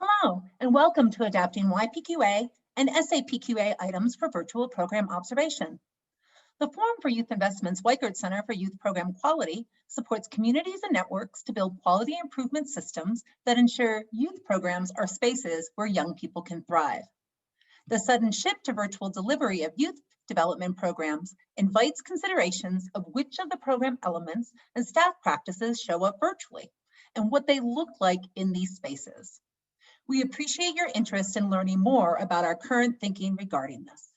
Hello, and welcome to Adapting YPQA and SAPQA items for virtual program observation. The Forum for Youth Investment's Weichert Center for Youth Program Quality supports communities and networks to build quality improvement systems that ensure youth programs are spaces where young people can thrive. The sudden shift to virtual delivery of youth development programs invites considerations of which of the program elements and staff practices show up virtually and what they look like in these spaces. We appreciate your interest in learning more about our current thinking regarding this.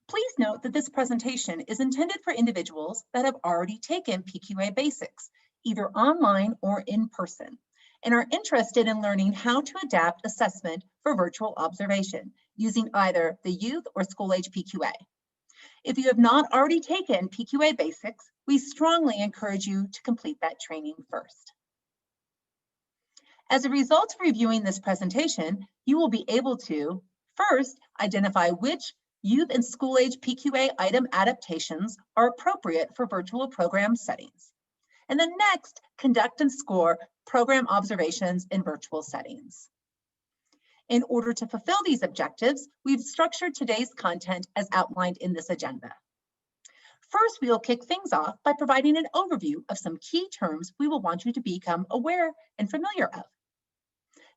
Please note that this presentation is intended for individuals that have already taken PQA basics, either online or in person, and are interested in learning how to adapt assessment for virtual observation using either the youth or school-age PQA. If you have not already taken PQA basics, we strongly encourage you to complete that training first. As a result of reviewing this presentation, you will be able to, first, identify which youth and school-age PQA item adaptations are appropriate for virtual program settings. And then next, conduct and score program observations in virtual settings. In order to fulfill these objectives, we've structured today's content as outlined in this agenda. First, we will kick things off by providing an overview of some key terms we will want you to become aware and familiar of.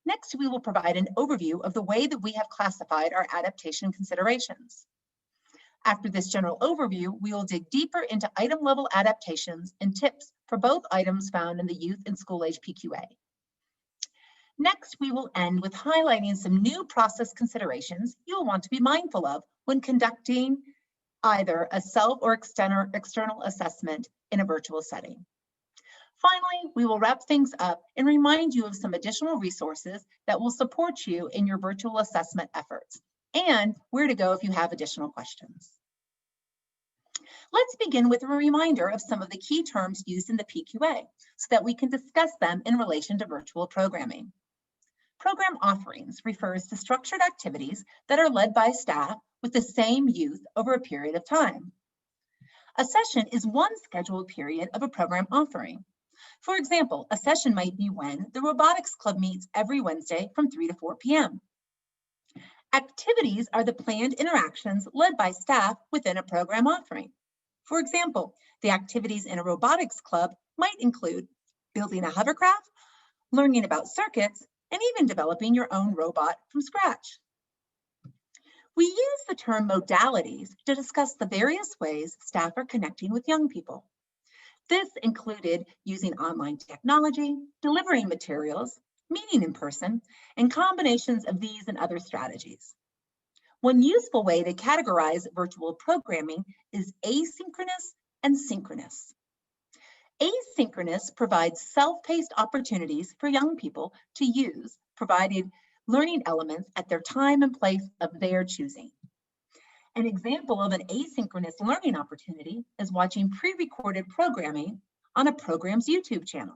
Next, we will provide an overview of the way that we have classified our adaptation considerations. After this general overview, we will dig deeper into item-level adaptations and tips for both items found in the youth and school-age PQA. Next, we will end with highlighting some new process considerations you will want to be mindful of when conducting either a self or external assessment in a virtual setting. Finally, we will wrap things up and remind you of some additional resources that will support you in your virtual assessment efforts and where to go if you have additional questions. Let's begin with a reminder of some of the key terms used in the PQA so that we can discuss them in relation to virtual programming. Program offerings refers to structured activities that are led by staff with the same youth over a period of time. A session is one scheduled period of a program offering. For example, a session might be when the robotics club meets every Wednesday from 3 to 4 p.m. Activities are the planned interactions led by staff within a program offering. For example, the activities in a robotics club might include building a hovercraft, learning about circuits, and even developing your own robot from scratch. We use the term modalities to discuss the various ways staff are connecting with young people. This included using online technology, delivering materials, meeting in person, and combinations of these and other strategies. One useful way to categorize virtual programming is asynchronous and synchronous. Asynchronous provides self-paced opportunities for young people to use provided learning elements at their time and place of their choosing. An example of an asynchronous learning opportunity is watching pre-recorded programming on a program's YouTube channel.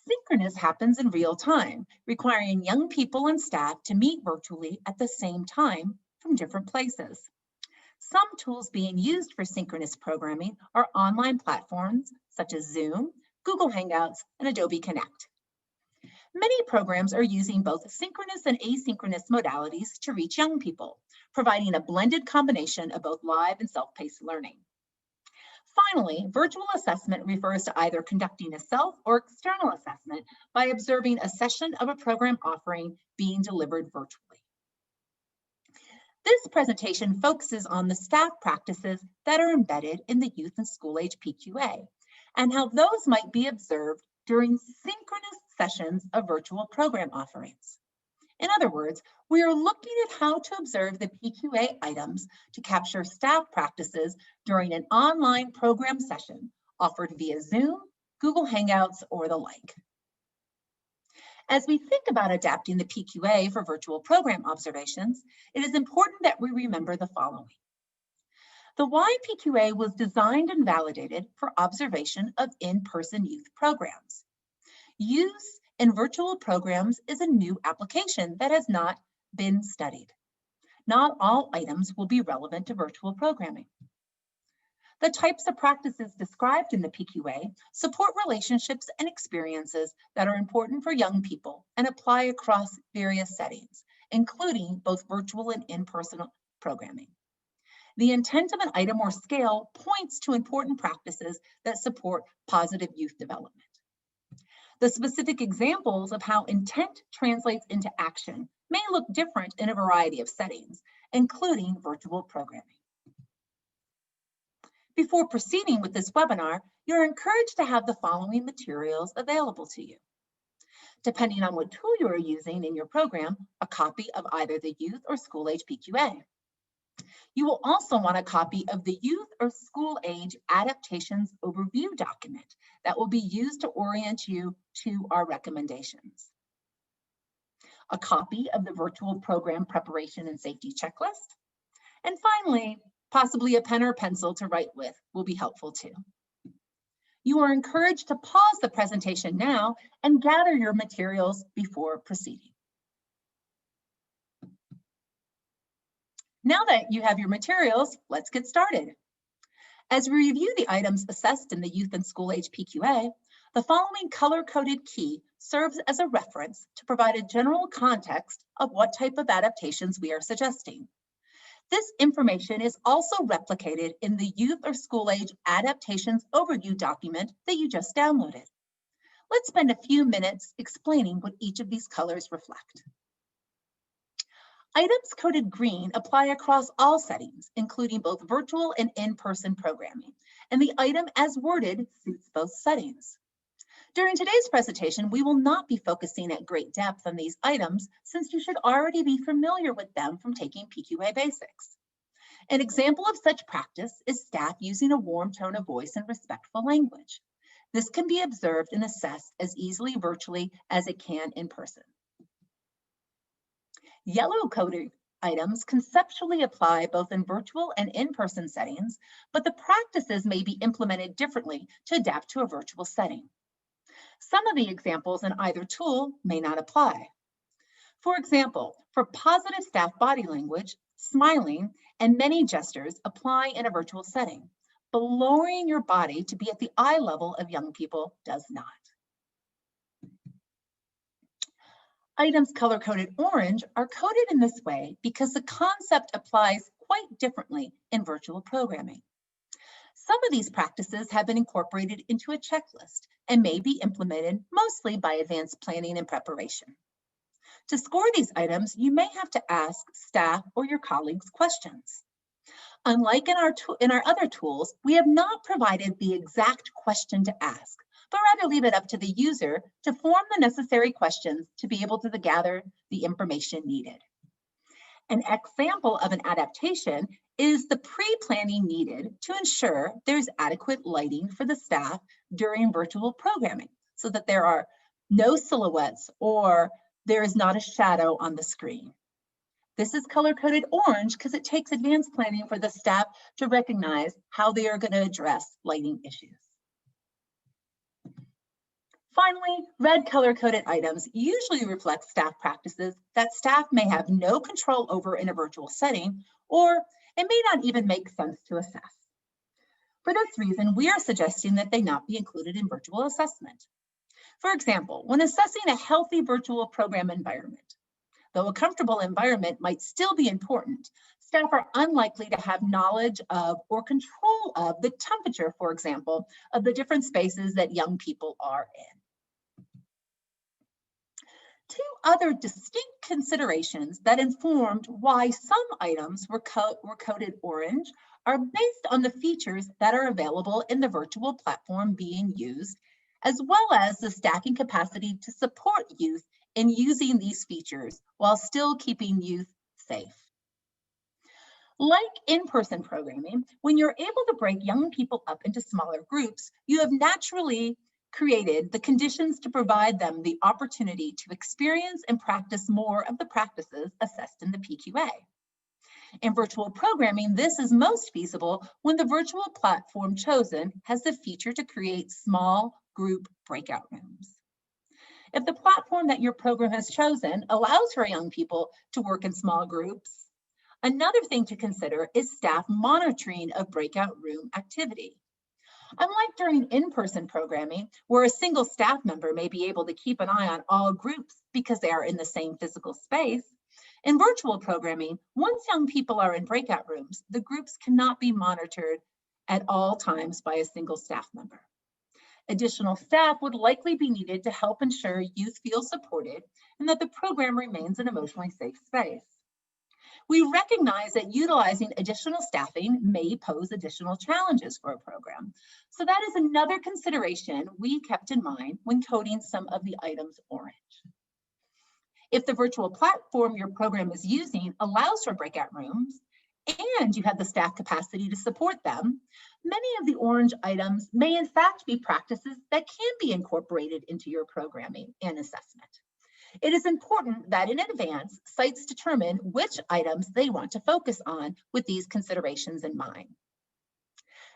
Synchronous happens in real time, requiring young people and staff to meet virtually at the same time from different places. Some tools being used for synchronous programming are online platforms such as Zoom, Google Hangouts, and Adobe Connect. Many programs are using both synchronous and asynchronous modalities to reach young people, providing a blended combination of both live and self-paced learning. Finally, virtual assessment refers to either conducting a self or external assessment by observing a session of a program offering being delivered virtually. This presentation focuses on the staff practices that are embedded in the youth and school-age PQA and how those might be observed during synchronous sessions of virtual program offerings. In other words, we are looking at how to observe the PQA items to capture staff practices during an online program session offered via Zoom, Google Hangouts, or the like. As we think about adapting the PQA for virtual program observations, it is important that we remember the following. The YPQA was designed and validated for observation of in-person youth programs. Use in virtual programs is a new application that has not been studied. Not all items will be relevant to virtual programming. The types of practices described in the PQA support relationships and experiences that are important for young people and apply across various settings, including both virtual and in-person programming. The intent of an item or scale points to important practices that support positive youth development. The specific examples of how intent translates into action may look different in a variety of settings, including virtual programming. Before proceeding with this webinar, you're encouraged to have the following materials available to you. Depending on what tool you are using in your program, a copy of either the youth or school age PQA. You will also want a copy of the Youth or School Age Adaptations Overview document that will be used to orient you to our recommendations. A copy of the Virtual Program Preparation and Safety Checklist. And finally, possibly a pen or pencil to write with will be helpful too. You are encouraged to pause the presentation now and gather your materials before proceeding. Now that you have your materials, let's get started. As we review the items assessed in the Youth and School Age PQA, the following color-coded key serves as a reference to provide a general context of what type of adaptations we are suggesting. This information is also replicated in the Youth or School Age Adaptations Overview document that you just downloaded. Let's spend a few minutes explaining what each of these colors reflect. Items coded green apply across all settings, including both virtual and in-person programming, and the item as worded suits both settings. During today's presentation, we will not be focusing at great depth on these items since you should already be familiar with them from taking PQA basics. An example of such practice is staff using a warm tone of voice and respectful language. This can be observed and assessed as easily virtually as it can in person. Yellow coded items conceptually apply both in virtual and in-person settings, but the practices may be implemented differently to adapt to a virtual setting. Some of the examples in either tool may not apply. For example, for positive staff body language, smiling and many gestures apply in a virtual setting, but lowering your body to be at the eye level of young people does not. Items color-coded orange are coded in this way because the concept applies quite differently in virtual programming. Some of these practices have been incorporated into a checklist and may be implemented mostly by advanced planning and preparation. To score these items, you may have to ask staff or your colleagues questions. Unlike in our other tools, we have not provided the exact question to ask, but rather leave it up to the user to form the necessary questions to be able to gather the information needed. An example of an adaptation is the pre-planning needed to ensure there's adequate lighting for the staff during virtual programming so that there are no silhouettes or there is not a shadow on the screen. This is color-coded orange because it takes advanced planning for the staff to recognize how they are going to address lighting issues. Finally, red color-coded items usually reflect staff practices that staff may have no control over in a virtual setting, or it may not even make sense to assess. For this reason, we are suggesting that they not be included in virtual assessment. For example, when assessing a healthy virtual program environment, though a comfortable environment might still be important, staff are unlikely to have knowledge of or control of the temperature, for example, of the different spaces that young people are in. Two other distinct considerations that informed why some items were coded orange are based on the features that are available in the virtual platform being used, as well as the staffing capacity to support youth in using these features while still keeping youth safe. Like in-person programming, when you're able to break young people up into smaller groups, you have naturally created the conditions to provide them the opportunity to experience and practice more of the practices assessed in the PQA. In virtual programming, this is most feasible when the virtual platform chosen has the feature to create small group breakout rooms. If the platform that your program has chosen allows for young people to work in small groups, Another thing to consider is staff monitoring of breakout room activity. Unlike during in-person programming, where a single staff member may be able to keep an eye on all groups because they are in the same physical space, in virtual programming, once young people are in breakout rooms, the groups cannot be monitored at all times by a single staff member. Additional staff would likely be needed to help ensure youth feel supported and that the program remains an emotionally safe space. We recognize that utilizing additional staffing may pose additional challenges for a program. So that is another consideration we kept in mind when coding some of the items orange. If the virtual platform your program is using allows for breakout rooms and you have the staff capacity to support them, many of the orange items may in fact be practices that can be incorporated into your programming and assessment. It is important that in advance, sites determine which items they want to focus on with these considerations in mind.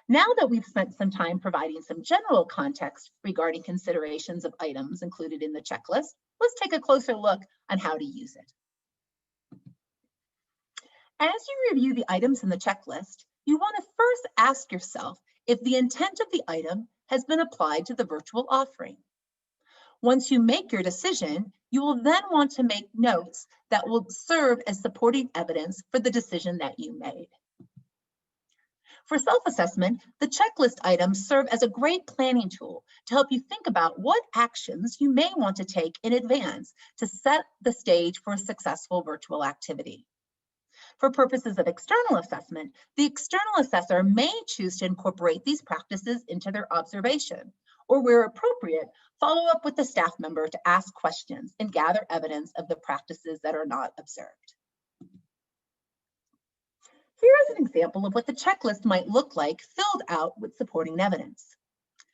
Now that we've spent some time providing some general context regarding considerations of items included in the checklist, let's take a closer look on how to use it. As you review the items in the checklist, you want to first ask yourself if the intent of the item has been applied to the virtual offering. Once you make your decision, you will then want to make notes that will serve as supporting evidence for the decision that you made. For self-assessment, the checklist items serve as a great planning tool to help you think about what actions you may want to take in advance to set the stage for a successful virtual activity. For purposes of external assessment, the external assessor may choose to incorporate these practices into their observation, or where appropriate, follow up with the staff member to ask questions and gather evidence of the practices that are not observed. Here is an example of what the checklist might look like filled out with supporting evidence.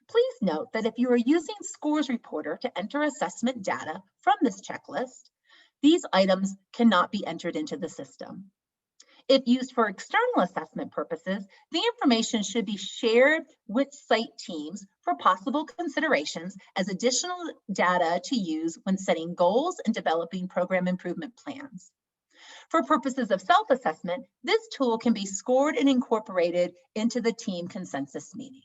Please note that if you are using Scores Reporter to enter assessment data from this checklist, these items cannot be entered into the system. If used for external assessment purposes, the information should be shared with site teams for possible considerations as additional data to use when setting goals and developing program improvement plans. For purposes of self-assessment, this tool can be scored and incorporated into the team consensus meeting.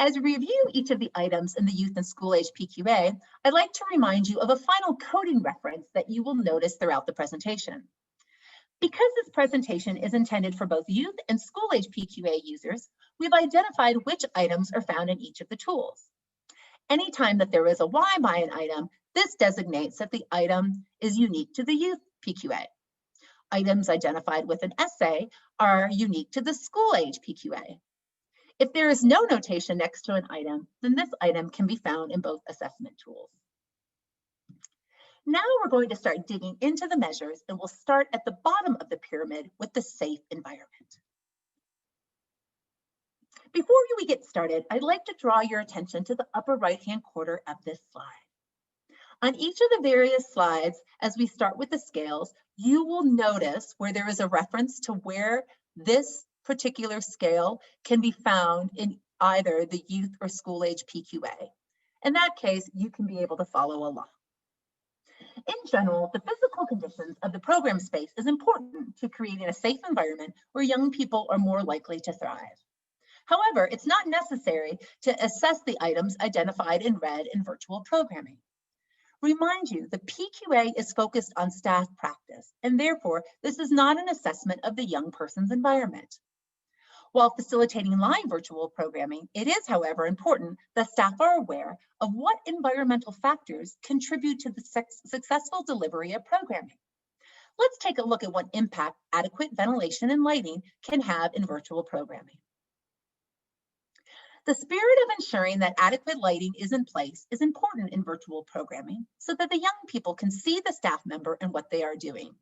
As we review each of the items in the Youth and School Age PQA, I'd like to remind you of a final coding reference that you will notice throughout the presentation. Because this presentation is intended for both youth and school age PQA users, we've identified which items are found in each of the tools. Anytime that there is a Y by an item, this designates that the item is unique to the youth PQA. Items identified with an essay are unique to the school age PQA. If there is no notation next to an item, then this item can be found in both assessment tools. Now we're going to start digging into the measures, and we'll start at the bottom of the pyramid with the safe environment. Before we get started, I'd like to draw your attention to the upper right-hand corner of this slide. On each of the various slides, as we start with the scales, you will notice where there is a reference to where this particular scale can be found in either the youth or school age PQA. In that case, you can be able to follow along. In general, the physical conditions of the program space is important to creating a safe environment where young people are more likely to thrive. However, it's not necessary to assess the items identified in red in virtual programming. Remind you, the PQA is focused on staff practice, and therefore, this is not an assessment of the young person's environment. While facilitating live virtual programming, it is, however, important that staff are aware of what environmental factors contribute to the successful delivery of programming. Let's take a look at what impact adequate ventilation and lighting can have in virtual programming. The spirit of ensuring that adequate lighting is in place is important in virtual programming so that the young people can see the staff member and what they are doing.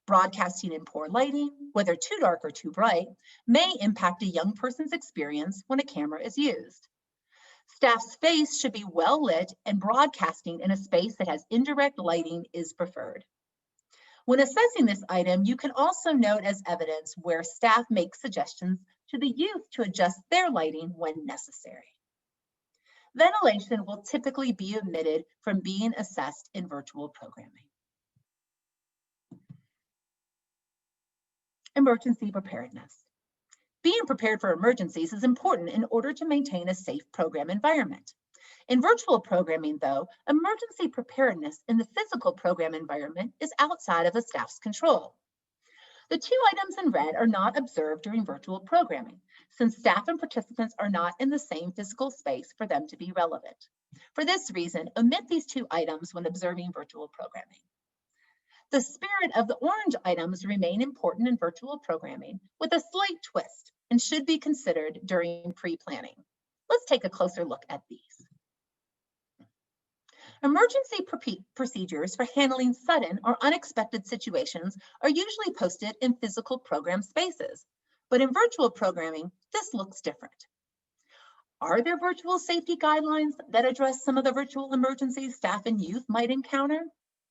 Broadcasting in poor lighting, whether too dark or too bright, may impact a young person's experience when a camera is used. Staff's space should be well lit, and broadcasting in a space that has indirect lighting is preferred. When assessing this item, you can also note as evidence where staff makes suggestions to the youth to adjust their lighting when necessary. Ventilation will typically be omitted from being assessed in virtual programming. Emergency preparedness. Being prepared for emergencies is important in order to maintain a safe program environment. In virtual programming, though, emergency preparedness in the physical program environment is outside of the staff's control. The two items in red are not observed during virtual programming, since staff and participants are not in the same physical space for them to be relevant. For this reason, omit these two items when observing virtual programming. The spirit of the orange items remain important in virtual programming with a slight twist and should be considered during pre-planning. Let's take a closer look at these. Emergency procedures for handling sudden or unexpected situations are usually posted in physical program spaces, but in virtual programming, this looks different. Are there virtual safety guidelines that address some of the virtual emergencies staff and youth might encounter?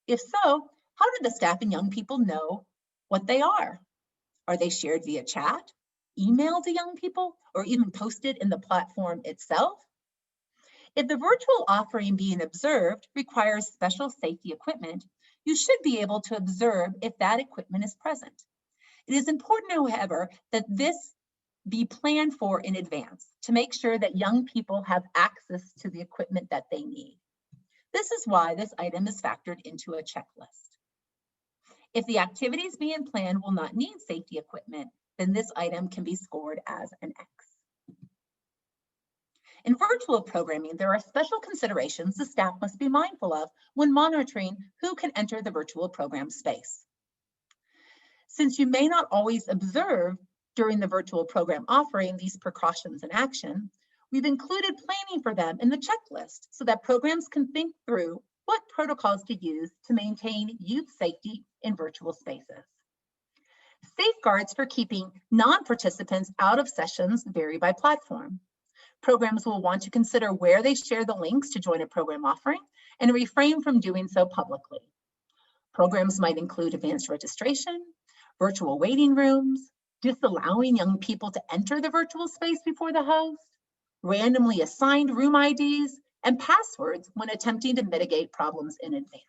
If so, how do the staff and young people know what they are? Are they shared via chat, emailed to young people, or even posted in the platform itself? If the virtual offering being observed requires special safety equipment, you should be able to observe if that equipment is present. It is important, however, that this be planned for in advance to make sure that young people have access to the equipment that they need. This is why this item is factored into a checklist. If the activities being planned will not need safety equipment, then this item can be scored as an X. In virtual programming, there are special considerations the staff must be mindful of when monitoring who can enter the virtual program space. Since you may not always observe during the virtual program offering these precautions in action, we've included planning for them in the checklist so that programs can think through what protocols to use to maintain youth safety in virtual spaces. Safeguards for keeping non-participants out of sessions vary by platform. Programs will want to consider where they share the links to join a program offering and refrain from doing so publicly. Programs might include advanced registration, virtual waiting rooms, disallowing young people to enter the virtual space before the host, randomly assigned room IDs, and passwords when attempting to mitigate problems in advance.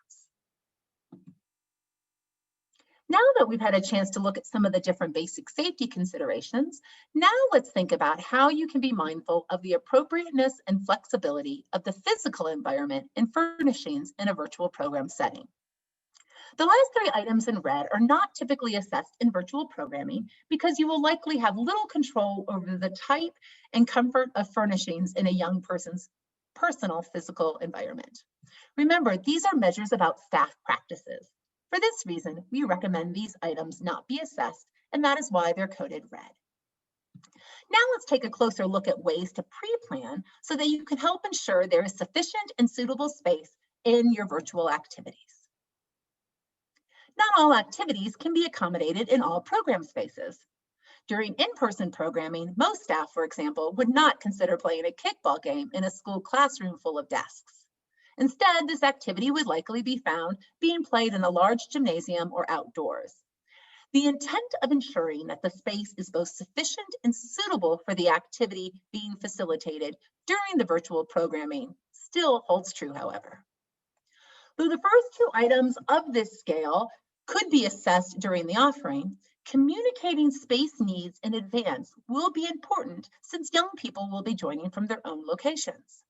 Now that we've had a chance to look at some of the different basic safety considerations, now let's think about how you can be mindful of the appropriateness and flexibility of the physical environment and furnishings in a virtual program setting. The last three items in red are not typically assessed in virtual programming because you will likely have little control over the type and comfort of furnishings in a young person's personal physical environment. Remember, these are measures about staff practices. For this reason, we recommend these items not be assessed, and that is why they're coded red. Now let's take a closer look at ways to pre-plan so that you can help ensure there is sufficient and suitable space in your virtual activities. Not all activities can be accommodated in all program spaces. During in-person programming, most staff, for example, would not consider playing a kickball game in a school classroom full of desks. Instead, this activity would likely be found being played in a large gymnasium or outdoors. The intent of ensuring that the space is both sufficient and suitable for the activity being facilitated during the virtual programming still holds true, however. Though the first two items of this scale could be assessed during the offering, communicating space needs in advance will be important since young people will be joining from their own locations.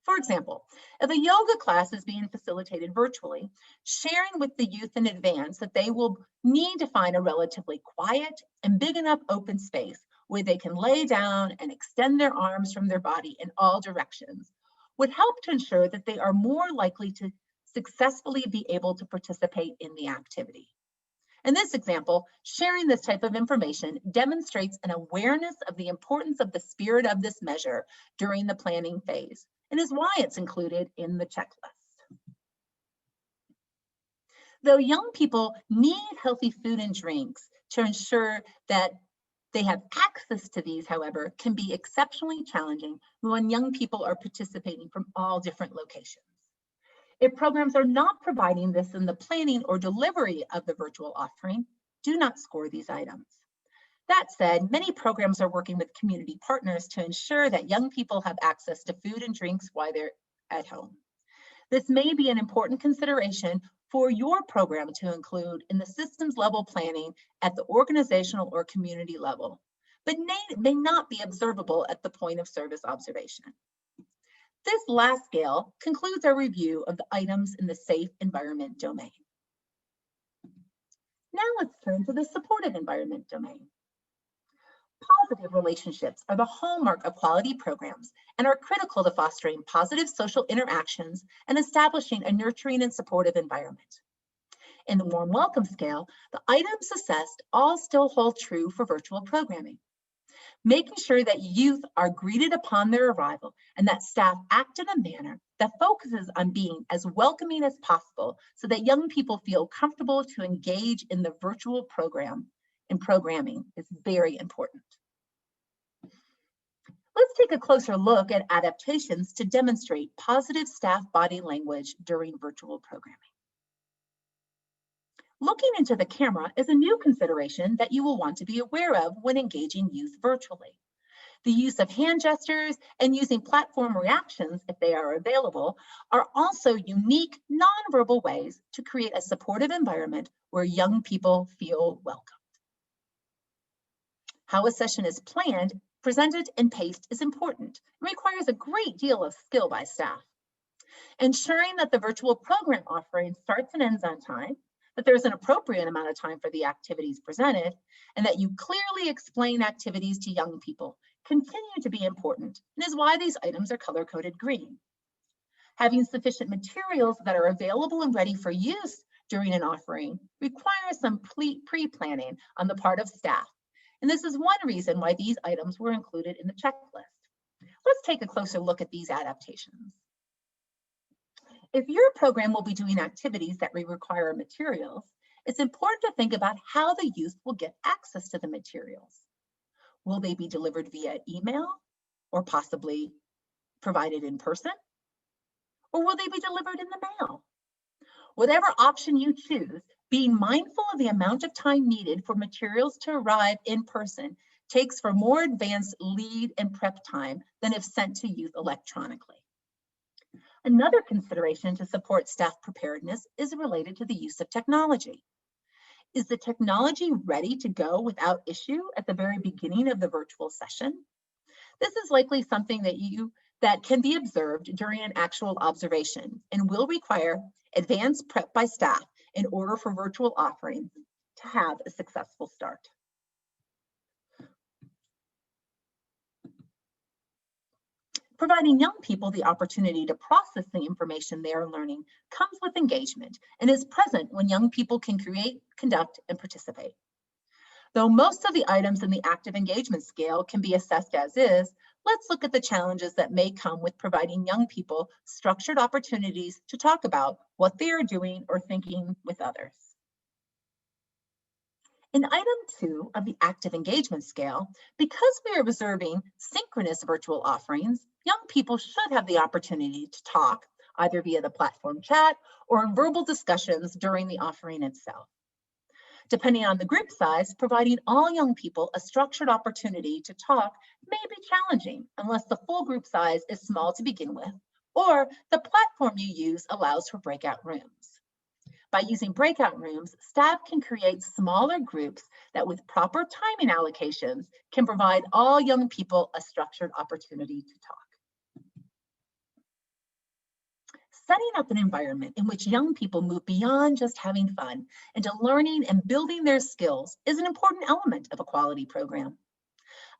For example, if a yoga class is being facilitated virtually, sharing with the youth in advance that they will need to find a relatively quiet and big enough open space where they can lay down and extend their arms from their body in all directions would help to ensure that they are more likely to successfully be able to participate in the activity. In this example, sharing this type of information demonstrates an awareness of the importance of the spirit of this measure during the planning phase, and is why it's included in the checklist. Though young people need healthy food and drinks to ensure that they have access to these, however, can be exceptionally challenging when young people are participating from all different locations. If programs are not providing this in the planning or delivery of the virtual offering, do not score these items. That said, many programs are working with community partners to ensure that young people have access to food and drinks while they're at home. This may be an important consideration for your program to include in the systems level planning at the organizational or community level, but may not be observable at the point of service observation. This last scale concludes our review of the items in the safe environment domain. Now let's turn to the supportive environment domain. Positive relationships are the hallmark of quality programs and are critical to fostering positive social interactions and establishing a nurturing and supportive environment. In the warm welcome scale, the items assessed all still hold true for virtual programming. Making sure that youth are greeted upon their arrival and that staff act in a manner that focuses on being as welcoming as possible so that young people feel comfortable to engage in the virtual program and programming is very important. Let's take a closer look at adaptations to demonstrate positive staff body language during virtual programming. Looking into the camera is a new consideration that you will want to be aware of when engaging youth virtually. The use of hand gestures and using platform reactions, if they are available, are also unique nonverbal ways to create a supportive environment where young people feel welcome. How a session is planned, presented, and paced is important and requires a great deal of skill by staff. Ensuring that the virtual program offering starts and ends on time, that there's an appropriate amount of time for the activities presented, and that you clearly explain activities to young people continue to be important and is why these items are color-coded green. Having sufficient materials that are available and ready for use during an offering requires some pre-planning on the part of staff. And this is one reason why these items were included in the checklist. Let's take a closer look at these adaptations. If your program will be doing activities that require materials, it's important to think about how the youth will get access to the materials. Will they be delivered via email or possibly provided in person? Or will they be delivered in the mail? Whatever option you choose, being mindful of the amount of time needed for materials to arrive in person takes for more advanced lead and prep time than if sent to youth electronically. Another consideration to support staff preparedness is related to the use of technology. Is the technology ready to go without issue at the very beginning of the virtual session? This is likely something that can be observed during an actual observation and will require advanced prep by staff in order for virtual offerings to have a successful start. Providing young people the opportunity to process the information they are learning comes with engagement and is present when young people can create, conduct, and participate. Though most of the items in the active engagement scale can be assessed as is, let's look at the challenges that may come with providing young people structured opportunities to talk about what they are doing or thinking with others. In item 2 of the active engagement scale, because we are observing synchronous virtual offerings, young people should have the opportunity to talk either via the platform chat or in verbal discussions during the offering itself. Depending on the group size, providing all young people a structured opportunity to talk may be challenging unless the full group size is small to begin with, or the platform you use allows for breakout rooms. By using breakout rooms, staff can create smaller groups that with proper timing allocations can provide all young people a structured opportunity to talk. Setting up an environment in which young people move beyond just having fun into learning and building their skills is an important element of a quality program.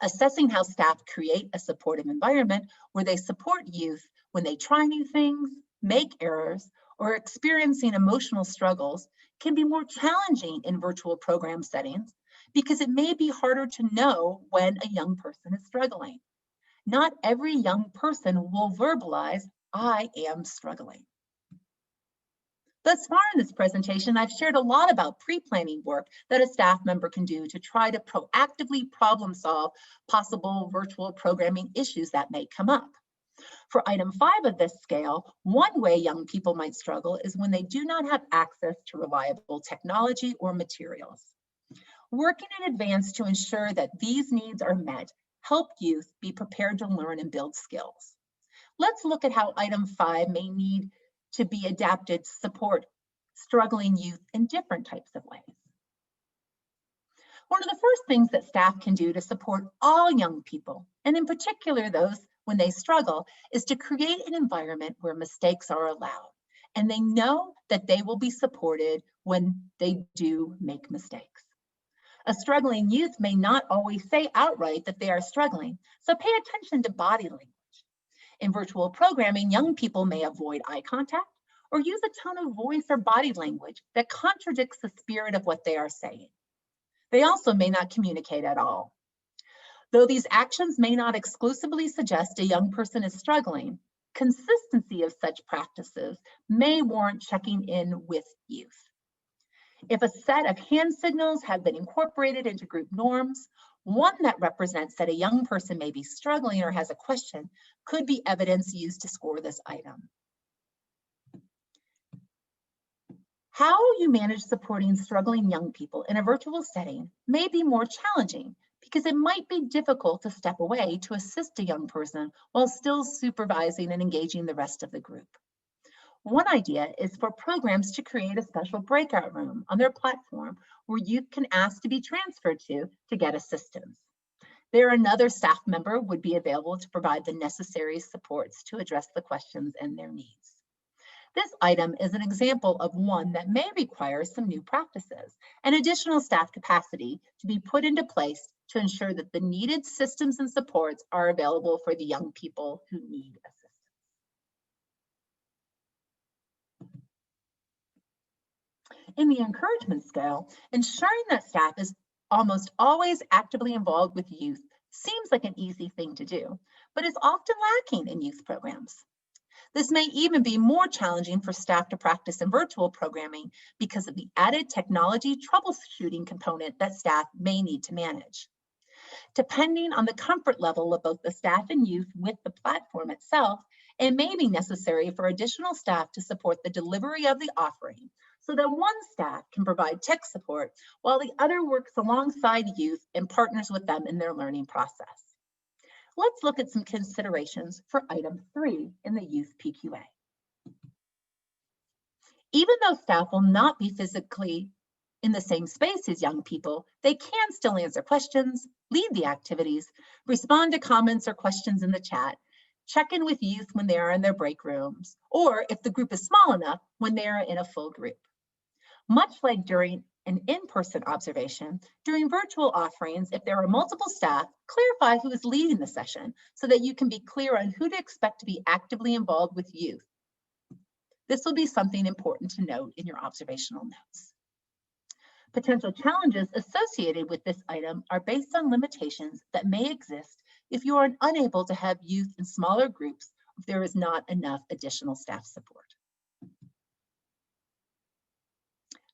Assessing how staff create a supportive environment where they support youth when they try new things, make errors, or experiencing emotional struggles can be more challenging in virtual program settings because it may be harder to know when a young person is struggling. Not every young person will verbalize, "I am struggling." Thus far in this presentation, I've shared a lot about pre-planning work that a staff member can do to try to proactively problem solve possible virtual programming issues that may come up. For item 5 of this scale, one way young people might struggle is when they do not have access to reliable technology or materials. Working in advance to ensure that these needs are met help youth be prepared to learn and build skills. Let's look at how item 5 may need to be adapted to support struggling youth in different types of ways. One of the first things that staff can do to support all young people, and in particular those when they struggle, is to create an environment where mistakes are allowed, and they know that they will be supported when they do make mistakes. A struggling youth may not always say outright that they are struggling, so pay attention to body language. In virtual programming, young people may avoid eye contact or use a tone of voice or body language that contradicts the spirit of what they are saying. They also may not communicate at all. Though these actions may not exclusively suggest a young person is struggling, consistency of such practices may warrant checking in with youth. If a set of hand signals have been incorporated into group norms, one that represents that a young person may be struggling or has a question could be evidence used to score this item. How you manage supporting struggling young people in a virtual setting may be more challenging because it might be difficult to step away to assist a young person while still supervising and engaging the rest of the group. One idea is for programs to create a special breakout room on their platform where youth can ask to be transferred to get assistance. There, another staff member would be available to provide the necessary supports to address the questions and their needs. This item is an example of one that may require some new practices and additional staff capacity to be put into place to ensure that the needed systems and supports are available for the young people who need assistance. In the encouragement scale, ensuring that staff is almost always actively involved with youth seems like an easy thing to do, but is often lacking in youth programs. This may even be more challenging for staff to practice in virtual programming because of the added technology troubleshooting component that staff may need to manage. Depending on the comfort level of both the staff and youth with the platform itself, it may be necessary for additional staff to support the delivery of the offering so that one staff can provide tech support while the other works alongside youth and partners with them in their learning process. Let's look at some considerations for item 3 in the youth PQA. Even though staff will not be physically in the same space as young people, they can still answer questions, lead the activities, respond to comments or questions in the chat, check in with youth when they are in their break rooms, or if the group is small enough, when they are in a full group. Much like during an in-person observation, during virtual offerings, if there are multiple staff, clarify who is leading the session so that you can be clear on who to expect to be actively involved with youth. This will be something important to note in your observational notes. Potential challenges associated with this item are based on limitations that may exist if you are unable to have youth in smaller groups if there is not enough additional staff support.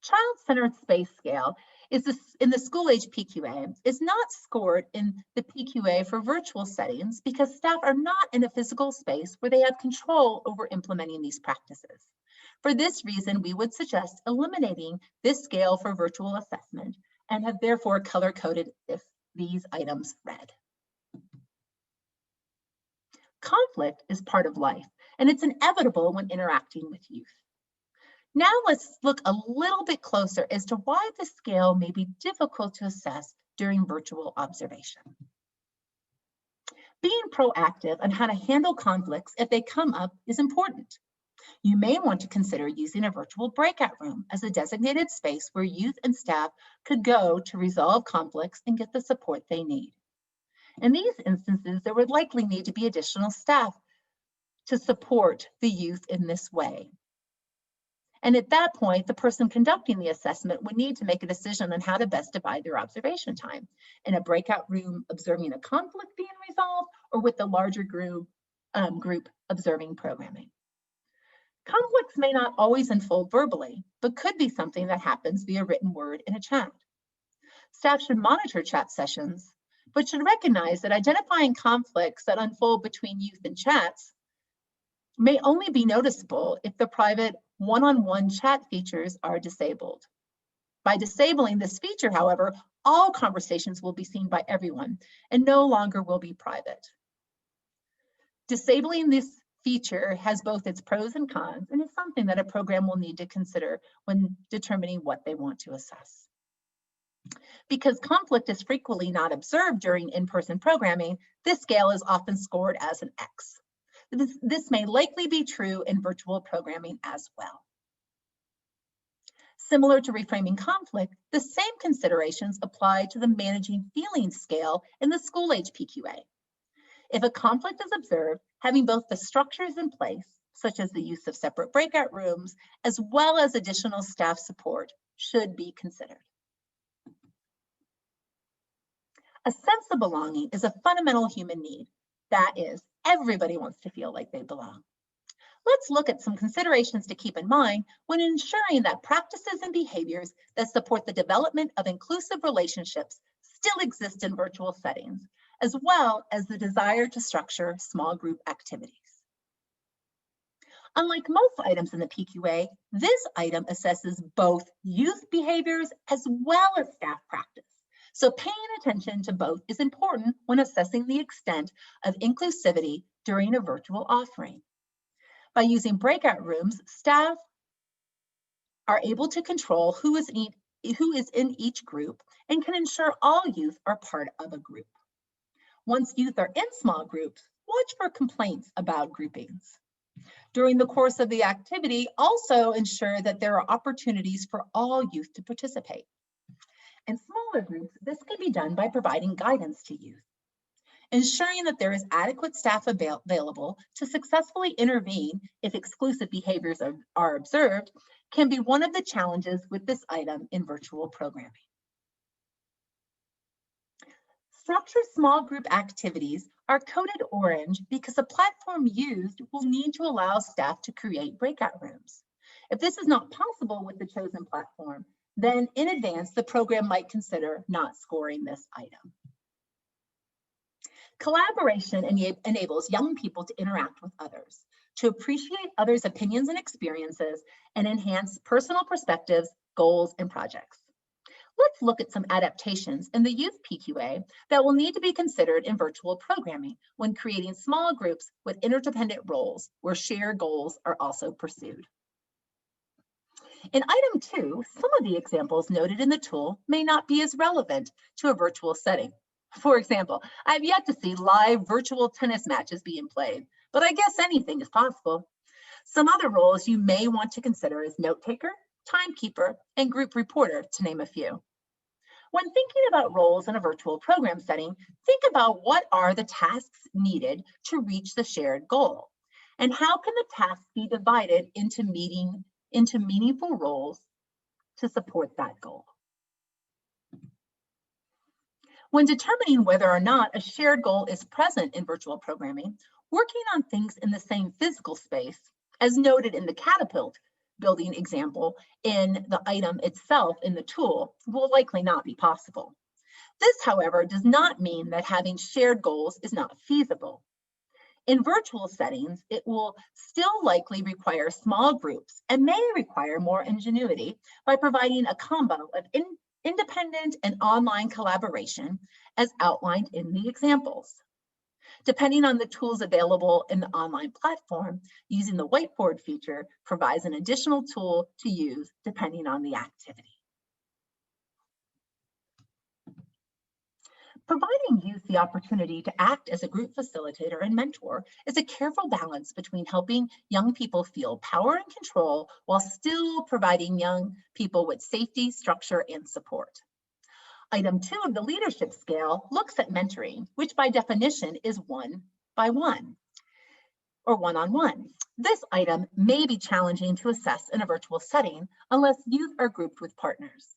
Child-centered space scale is in the school age PQA is not scored in the PQA for virtual settings because staff are not in a physical space where they have control over implementing these practices. For this reason, we would suggest eliminating this scale for virtual assessment and have therefore color-coded these items red. Conflict is part of life, and it's inevitable when interacting with youth. Now let's look a little bit closer as to why the scale may be difficult to assess during virtual observation. Being proactive on how to handle conflicts if they come up is important. You may want to consider using a virtual breakout room as a designated space where youth and staff could go to resolve conflicts and get the support they need. In these instances, there would likely need to be additional staff to support the youth in this way. And at that point, the person conducting the assessment would need to make a decision on how to best divide their observation time, in a breakout room observing a conflict being resolved, or with the larger group observing programming. Conflicts may not always unfold verbally, but could be something that happens via written word in a chat. Staff should monitor chat sessions, but should recognize that identifying conflicts that unfold between youth and chats may only be noticeable if the private one-on-one chat features are disabled. By disabling this feature, however, all conversations will be seen by everyone and no longer will be private. Disabling this feature has both its pros and cons and is something that a program will need to consider when determining what they want to assess. Because conflict is frequently not observed during in-person programming, this scale is often scored as an X. This may likely be true in virtual programming as well. Similar to reframing conflict, the same considerations apply to the managing feelings scale in the school age PQA. If a conflict is observed, having both the structures in place, such as the use of separate breakout rooms, as well as additional staff support, should be considered. A sense of belonging is a fundamental human need. That is, everybody wants to feel like they belong. Let's look at some considerations to keep in mind when ensuring that practices and behaviors that support the development of inclusive relationships still exist in virtual settings, as well as the desire to structure small group activities. Unlike most items in the PQA, this item assesses both youth behaviors as well as staff practice. So paying attention to both is important when assessing the extent of inclusivity during a virtual offering. By using breakout rooms, staff are able to control who is in each group and can ensure all youth are part of a group. Once youth are in small groups, watch for complaints about groupings. During the course of the activity, also ensure that there are opportunities for all youth to participate. In smaller groups, this can be done by providing guidance to youth. Ensuring that there is adequate staff available to successfully intervene if exclusive behaviors are observed can be one of the challenges with this item in virtual programming. Structured small group activities are coded orange because the platform used will need to allow staff to create breakout rooms. If this is not possible with the chosen platform, then in advance, the program might consider not scoring this item. Collaboration enables young people to interact with others, to appreciate others' opinions and experiences, and enhance personal perspectives, goals, and projects. Let's look at some adaptations in the youth PQA that will need to be considered in virtual programming when creating small groups with interdependent roles where shared goals are also pursued. In item 2, some of the examples noted in the tool may not be as relevant to a virtual setting. For example, I've yet to see live virtual tennis matches being played, but I guess anything is possible. Some other roles you may want to consider is note taker, timekeeper, and group reporter, to name a few. When thinking about roles in a virtual program setting, think about what are the tasks needed to reach the shared goal, and how can the tasks be divided into meaningful roles to support that goal. When determining whether or not a shared goal is present in virtual programming, working on things in the same physical space, as noted in the catapult building example in the item itself in the tool, will likely not be possible. This, however, does not mean that having shared goals is not feasible. In virtual settings, it will still likely require small groups and may require more ingenuity by providing a combo of independent and online collaboration as outlined in the examples. Depending on the tools available in the online platform, using the whiteboard feature provides an additional tool to use depending on the activity. Providing youth the opportunity to act as a group facilitator and mentor is a careful balance between helping young people feel power and control while still providing young people with safety, structure, and support. Item 2 of the leadership scale looks at mentoring, which by definition is one-by-one or one-on-one. This item may be challenging to assess in a virtual setting unless youth are grouped with partners.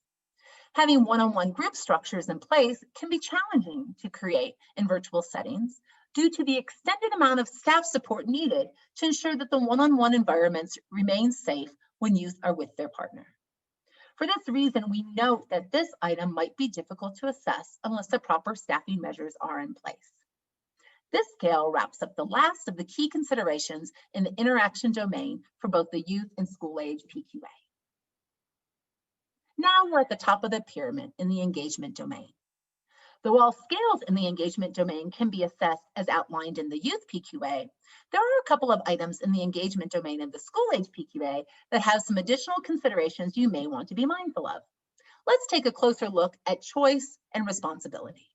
Having one-on-one group structures in place can be challenging to create in virtual settings due to the extended amount of staff support needed to ensure that the one-on-one environments remain safe when youth are with their partner. For this reason, we note that this item might be difficult to assess unless the proper staffing measures are in place. This scale wraps up the last of the key considerations in the interaction domain for both the youth and school age PQA. Now we're at the top of the pyramid in the engagement domain. Though all scales in the engagement domain can be assessed as outlined in the youth PQA, there are a couple of items in the engagement domain of the school age PQA that have some additional considerations you may want to be mindful of. Let's take a closer look at choice and responsibility.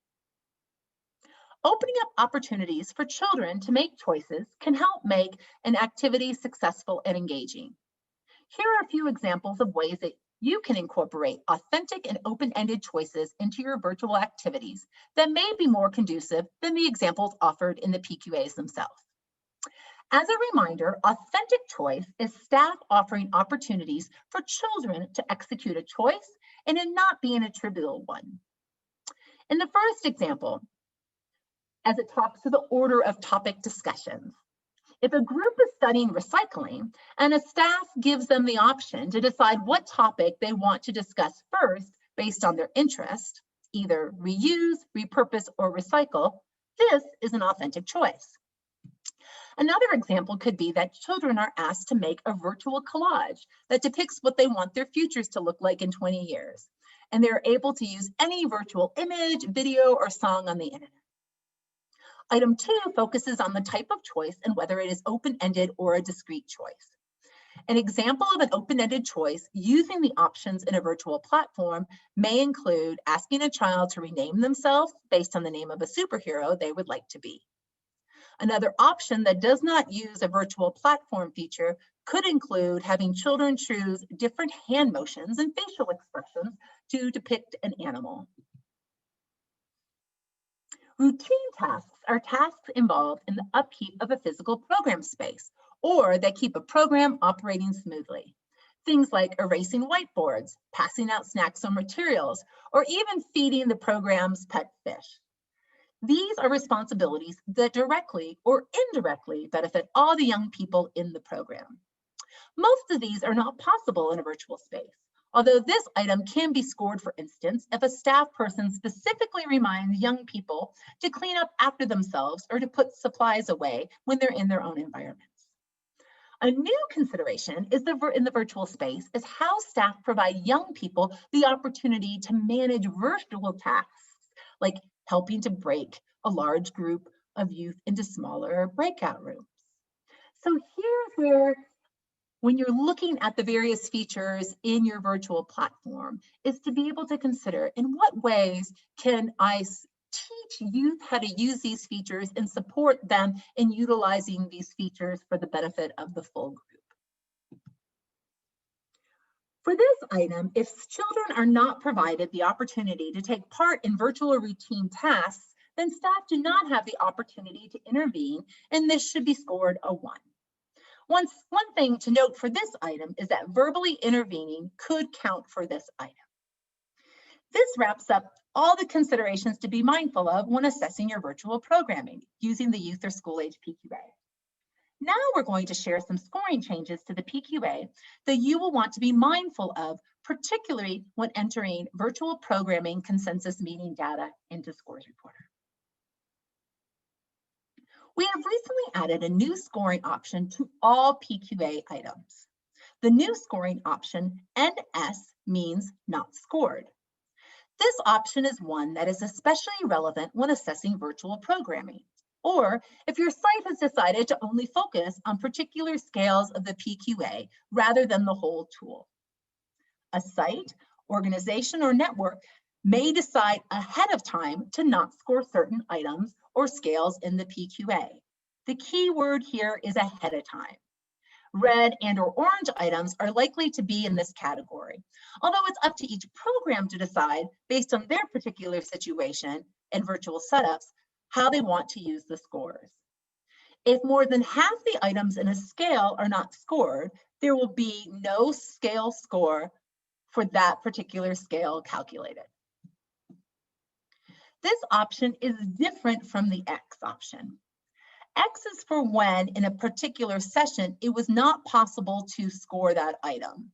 Opening up opportunities for children to make choices can help make an activity successful and engaging. Here are a few examples of ways that you can incorporate authentic and open-ended choices into your virtual activities that may be more conducive than the examples offered in the PQAs themselves. As a reminder, authentic choice is staff offering opportunities for children to execute a choice and it not be an attributable one. In the first example, as it talks to the order of topic discussions, if a group is studying recycling and a staff gives them the option to decide what topic they want to discuss first based on their interest, either reuse, repurpose, or recycle, this is an authentic choice. Another example could be that children are asked to make a virtual collage that depicts what they want their futures to look like in 20 years, and they're able to use any virtual image, video, or song on the internet. Item 2 focuses on the type of choice and whether it is open-ended or a discrete choice. An example of an open-ended choice using the options in a virtual platform may include asking a child to rename themselves based on the name of a superhero they would like to be. Another option that does not use a virtual platform feature could include having children choose different hand motions and facial expressions to depict an animal. Routine tasks are tasks involved in the upkeep of a physical program space, or that keep a program operating smoothly. Things like erasing whiteboards, passing out snacks or materials, or even feeding the program's pet fish. These are responsibilities that directly or indirectly benefit all the young people in the program. Most of these are not possible in a virtual space, although this item can be scored, for instance, if a staff person specifically reminds young people to clean up after themselves or to put supplies away when they're in their own environments. A new consideration is in the virtual space is how staff provide young people the opportunity to manage virtual tasks, like helping to break a large group of youth into smaller breakout rooms. So here's where, when you're looking at the various features in your virtual platform, is to be able to consider in what ways can I teach youth how to use these features and support them in utilizing these features for the benefit of the full group. For this item, if children are not provided the opportunity to take part in virtual or routine tasks, then staff do not have the opportunity to intervene, and this should be scored a 1. One thing to note for this item is that verbally intervening could count for this item. This wraps up all the considerations to be mindful of when assessing your virtual programming using the youth or school age PQA. Now we're going to share some scoring changes to the PQA that you will want to be mindful of, particularly when entering virtual programming consensus meeting data into Scores Reporter. We have recently added a new scoring option to all PQA items. The new scoring option, NS, means not scored. This option is one that is especially relevant when assessing virtual programming, or if your site has decided to only focus on particular scales of the PQA rather than the whole tool. A site, organization, or network may decide ahead of time to not score certain items or scales in the PQA. The key word here is ahead of time. Red and or orange items are likely to be in this category, although it's up to each program to decide, based on their particular situation and virtual setups, how they want to use the scores. If more than half the items in a scale are not scored, there will be no scale score for that particular scale calculated. This option is different from the X option. X is for when, in a particular session, it was not possible to score that item.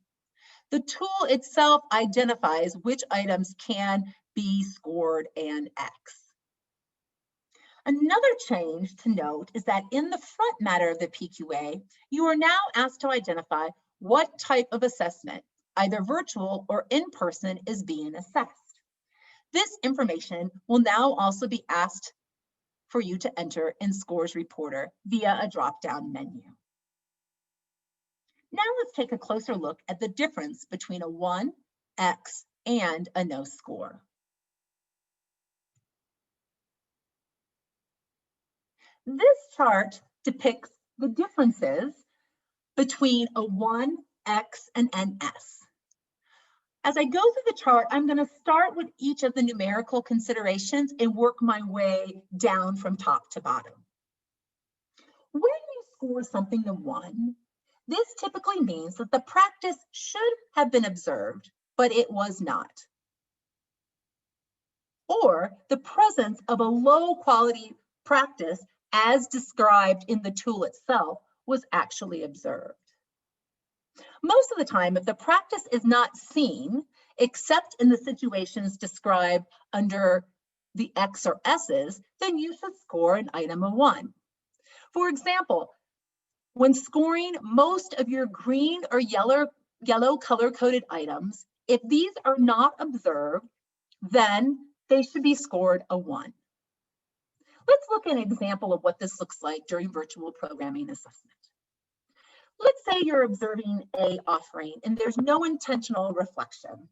The tool itself identifies which items can be scored and X. Another change to note is that in the front matter of the PQA, you are now asked to identify what type of assessment, either virtual or in person, is being assessed. This information will now also be asked for you to enter in Scores Reporter via a drop-down menu. Now let's take a closer look at the difference between a 1, X, and a no score. This chart depicts the differences between a 1, X, and an S. As I go through the chart, I'm going to start with each of the numerical considerations and work my way down from top to bottom. When you score something a 1, this typically means that the practice should have been observed, but it was not. Or the presence of a low quality practice as described in the tool itself was actually observed. Most of the time, if the practice is not seen, except in the situations described under the X or S's, then you should score an item a 1. For example, when scoring most of your green or yellow color-coded items, if these are not observed, then they should be scored a 1. Let's look at an example of what this looks like during virtual programming assessment. Let's say you're observing a offering and there's no intentional reflection.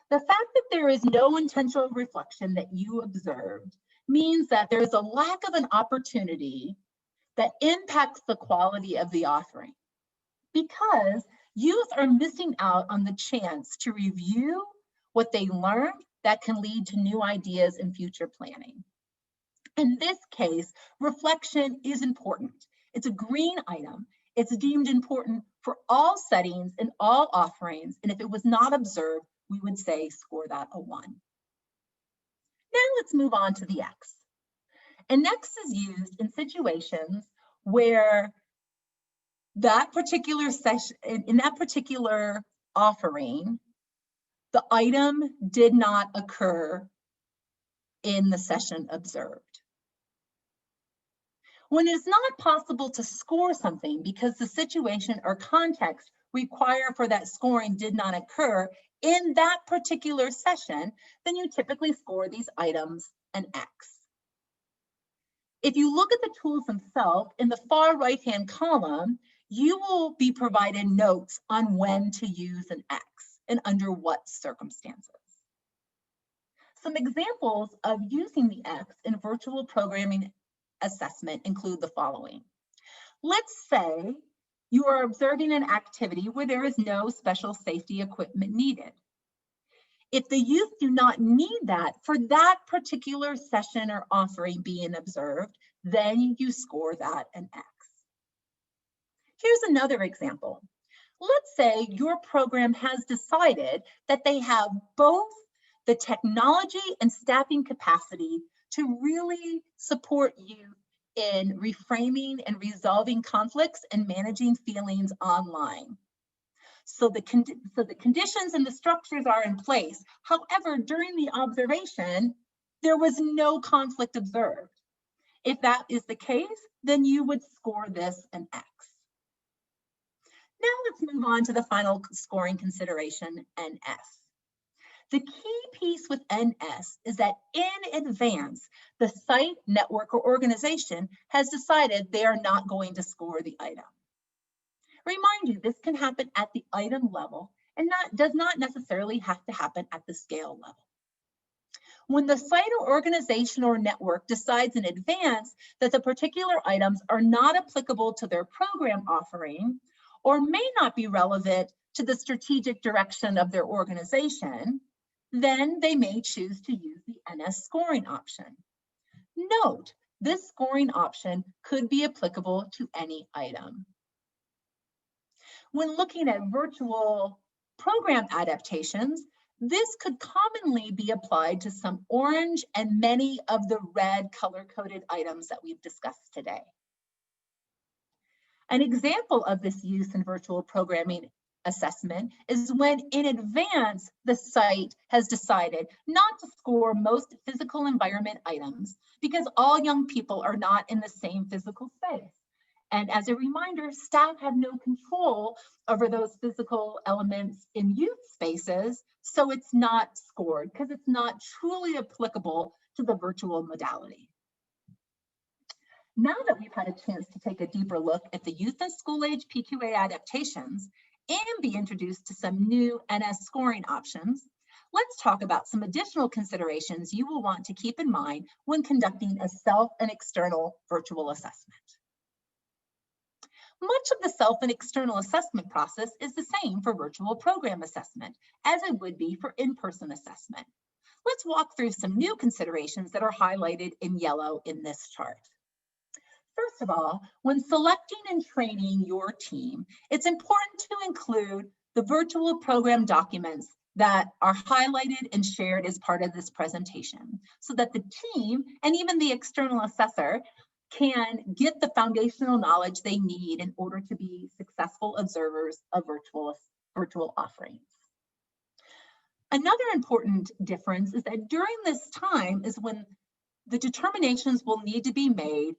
The fact that there is no intentional reflection that you observed means that there is a lack of an opportunity that impacts the quality of the offering, because youth are missing out on the chance to review what they learned that can lead to new ideas and future planning. In this case, reflection is important. It's a green item. It's deemed important for all settings and all offerings, and if it was not observed, we would say score that a 1. Now let's move on to the X. An X is used in situations where that particular session, in that particular offering, the item did not occur in the session observed. When it's not possible to score something because the situation or context required for that scoring did not occur in that particular session, then you typically score these items an X. If you look at the tools themselves, in the far right-hand column, you will be provided notes on when to use an X and under what circumstances. Some examples of using the X in virtual programming assessment include the following. Let's say you are observing an activity where there is no special safety equipment needed. If the youth do not need that for that particular session or offering being observed, then you score that an X. Here's another example. Let's say your program has decided that they have both the technology and staffing capacity to really support you in reframing and resolving conflicts and managing feelings online. So the conditions and the structures are in place. However, during the observation, there was no conflict observed. If that is the case, then you would score this an X. Now let's move on to the final scoring consideration, NS. The key piece with NS is that in advance, the site, network, or organization has decided they are not going to score the item. Remind you, this can happen at the item level and does not necessarily have to happen at the scale level. When the site or organization or network decides in advance that the particular items are not applicable to their program offering or may not be relevant to the strategic direction of their organization, then they may choose to use the NS scoring option. Note, this scoring option could be applicable to any item. When looking at virtual program adaptations, this could commonly be applied to some orange and many of the red color-coded items that we've discussed today. An example of this use in virtual programming assessment is when in advance the site has decided not to score most physical environment items because all young people are not in the same physical space. And as a reminder, staff have no control over those physical elements in youth spaces, so it's not scored because it's not truly applicable to the virtual modality. Now that we've had a chance to take a deeper look at the youth and school age PQA adaptations and be introduced to some new NS scoring options, let's talk about some additional considerations you will want to keep in mind when conducting a self and external virtual assessment. Much of the self and external assessment process is the same for virtual program assessment as it would be for in-person assessment. Let's walk through some new considerations that are highlighted in yellow in this chart. First of all, when selecting and training your team, it's important to include the virtual program documents that are highlighted and shared as part of this presentation so that the team and even the external assessor can get the foundational knowledge they need in order to be successful observers of virtual offerings. Another important difference is that during this time is when the determinations will need to be made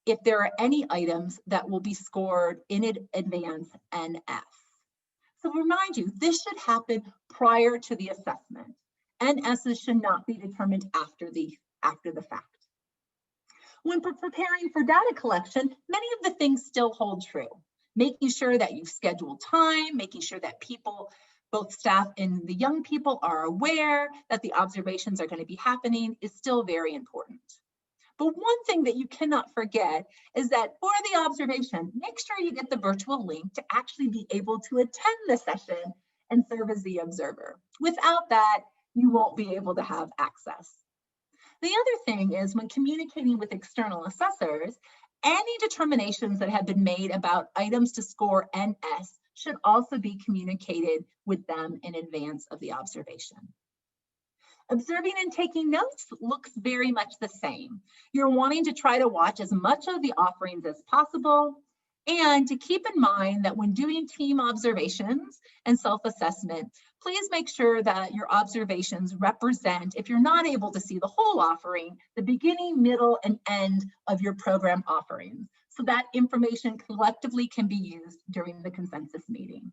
if there are any items that will be scored in advance NS. So remind you, this should happen prior to the assessment. NSs should not be determined after the fact. When preparing for data collection, many of the things still hold true. Making sure that you've scheduled time, making sure that people, both staff and the young people, are aware that the observations are going to be happening is still very important. But one thing that you cannot forget is that for the observation, make sure you get the virtual link to actually be able to attend the session and serve as the observer. Without that, you won't be able to have access. The other thing is when communicating with external assessors, any determinations that have been made about items to score NS should also be communicated with them in advance of the observation. Observing and taking notes looks very much the same. You're wanting to try to watch as much of the offerings as possible and to keep in mind that when doing team observations and self-assessment, please make sure that your observations represent, if you're not able to see the whole offering, the beginning, middle, and end of your program offerings, so that information collectively can be used during the consensus meeting.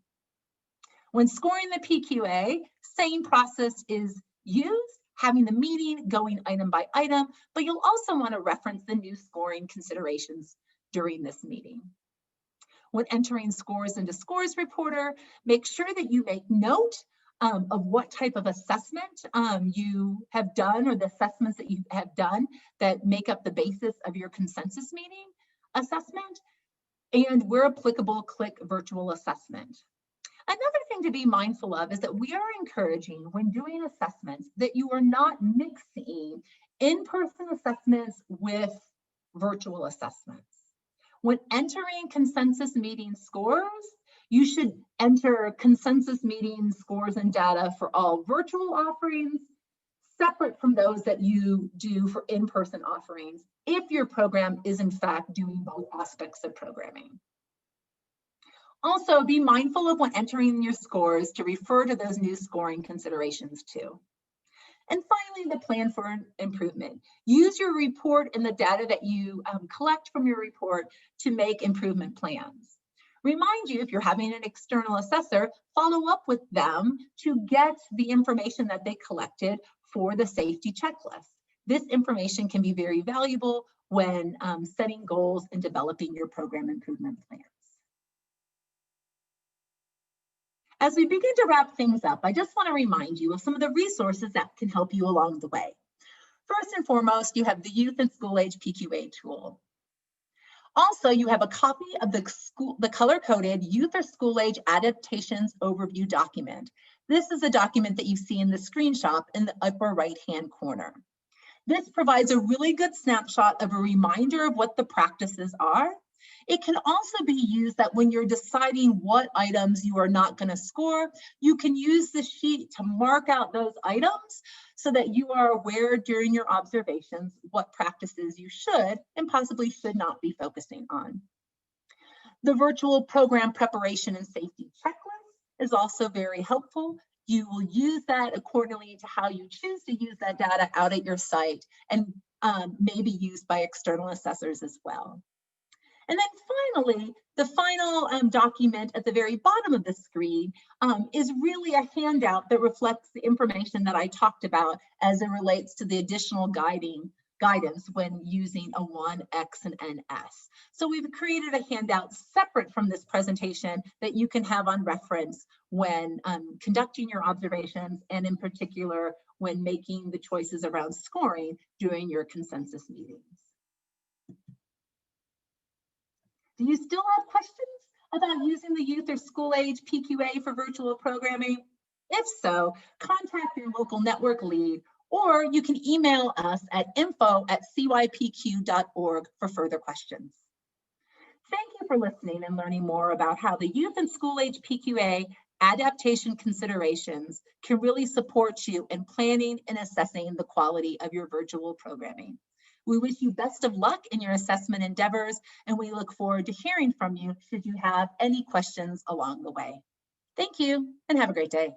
When scoring the PQA, same process is used, having the meeting going item by item, but you'll also want to reference the new scoring considerations during this meeting. When entering scores into Scores Reporter, make sure that you make note of what type of assessment you have done or the assessments that you have done that make up the basis of your consensus meeting assessment, and where applicable, click virtual assessment. Another thing to be mindful of is that we are encouraging when doing assessments that you are not mixing in-person assessments with virtual assessments. When entering consensus meeting scores, you should enter consensus meeting scores and data for all virtual offerings, separate from those that you do for in-person offerings, if your program is in fact doing both aspects of programming. Also, be mindful of when entering your scores to refer to those new scoring considerations too. And finally, the plan for improvement. Use your report and the data that you collect from your report to make improvement plans. Remind you, if you're having an external assessor, follow up with them to get the information that they collected for the safety checklist. This information can be very valuable when setting goals and developing your program improvement plans. As we begin to wrap things up, I just want to remind you of some of the resources that can help you along the way. First and foremost, you have the Youth and School Age PQA tool. Also, you have a copy of the color-coded Youth or School Age Adaptations Overview document. This is a document that you see in the screenshot in the upper right-hand corner. This provides a really good snapshot of a reminder of what the practices are. It can also be used that when you're deciding what items you are not going to score, you can use the sheet to mark out those items so that you are aware during your observations what practices you should and possibly should not be focusing on. The virtual program preparation and safety checklist is also very helpful. You will use that accordingly to how you choose to use that data out at your site and may be used by external assessors as well. And then finally, the final document at the very bottom of the screen is really a handout that reflects the information that I talked about as it relates to the additional guidance when using a 1X and NS. So we've created a handout separate from this presentation that you can have on reference when conducting your observations, and in particular when making the choices around scoring during your consensus meetings. Do you still have questions about using the youth or school age PQA for virtual programming? If so, contact your local network lead, or you can email us at info@cypq.org for further questions. Thank you for listening and learning more about how the youth and school age PQA adaptation considerations can really support you in planning and assessing the quality of your virtual programming. We wish you best of luck in your assessment endeavors, and we look forward to hearing from you should you have any questions along the way. Thank you, and have a great day.